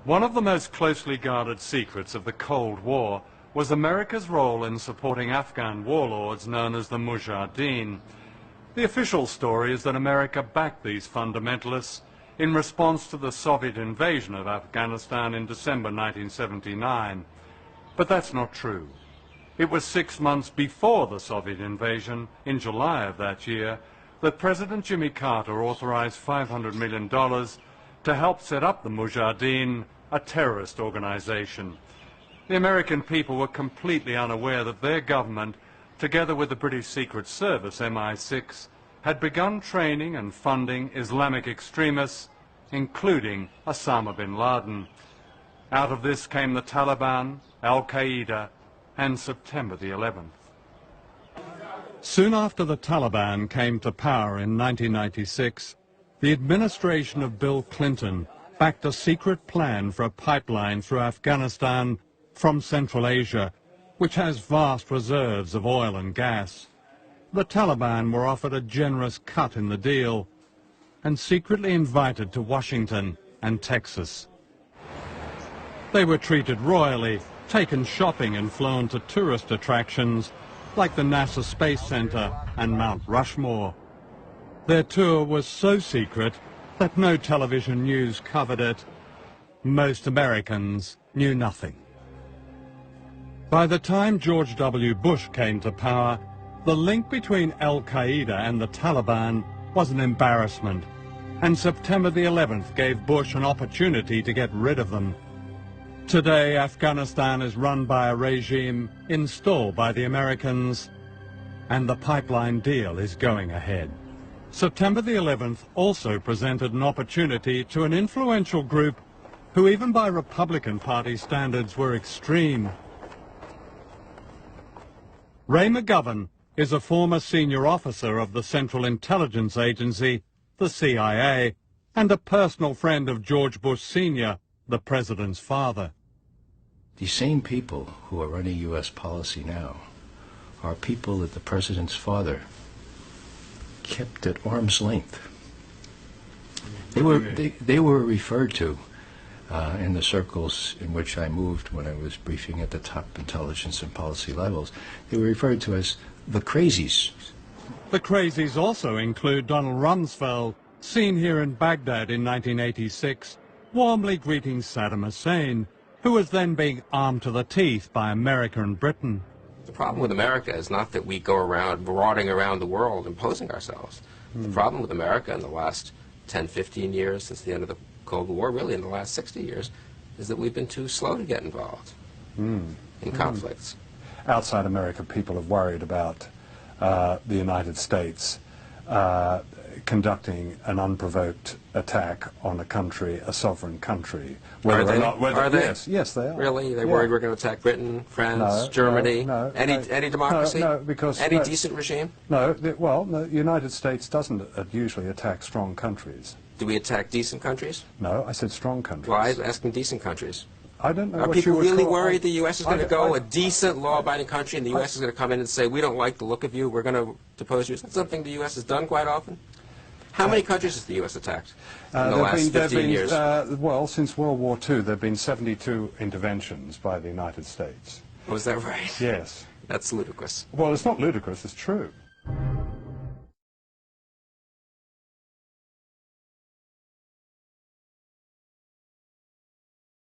One of the most closely guarded secrets of the Cold War was America's role in supporting Afghan warlords known as the Mujahideen. The official story is that America backed these fundamentalists in response to the Soviet invasion of Afghanistan in December 1979. But that's not true. It was 6 months before the Soviet invasion, in July of that year, that President Jimmy Carter authorized $500 million to help set up the Mujahideen, a terrorist organization. The American people were completely unaware that their government, together with the British Secret Service, MI6, had begun training and funding Islamic extremists, including Osama bin Laden. Out of this came the Taliban, Al-Qaeda, and September the 11th. Soon after the Taliban came to power in 1996, the administration of Bill Clinton backed a secret plan for a pipeline through Afghanistan from Central Asia, which has vast reserves of oil and gas. The Taliban were offered a generous cut in the deal and secretly invited to Washington and Texas. They were treated royally, taken shopping and flown to tourist attractions like the NASA Space Center and Mount Rushmore. Their tour was so secret that no television news covered it. Most Americans knew nothing. By the time George W. Bush came to power, the link between Al-Qaeda and the Taliban was an embarrassment, and September the 11th gave Bush an opportunity to get rid of them. Today, Afghanistan is run by a regime installed by the Americans, and the pipeline deal is going ahead. September the 11th also presented an opportunity to an influential group who, even by Republican Party standards, were extreme. Ray McGovern is a former senior officer of the Central Intelligence Agency, the CIA, and a personal friend of George Bush Sr., the president's father. The same people who are running U.S. policy now are people that the president's father kept at arm's length. They were referred to in the circles in which I moved when I was briefing at the top intelligence and policy levels. They were referred to as the crazies. The crazies also include Donald Rumsfeld, seen here in Baghdad in 1986, warmly greeting Saddam Hussein, who was then being armed to the teeth by America and Britain. The problem with America is not that we go around marauding around the world imposing ourselves. The problem with America in the last 10, 15 years since the end of the Cold War, really in the last 60 years, is that we've been too slow to get involved in conflicts. Outside America, people have worried about the United States conducting an unprovoked attack on a country, a sovereign country. Are they? Yes, they are. Really? They're worried we're going to attack Britain, France, Germany, any democracy? No, because any decent regime? No, the United States doesn't usually attack strong countries. Do we attack decent countries? No, I said strong countries. Well, I'm asking decent countries. I don't know. Are people really worried the U.S. is going to go a decent, law-abiding country, and the U.S. is going to come in and say, we don't like the look of you, we're going to depose you? Is that something the U.S. has done quite often? How many countries has the U.S. attacked in the last 15 years? Well, since World War II, there have been 72 interventions by the United States. Was that right? Yes. That's ludicrous. Well, it's not ludicrous, it's true.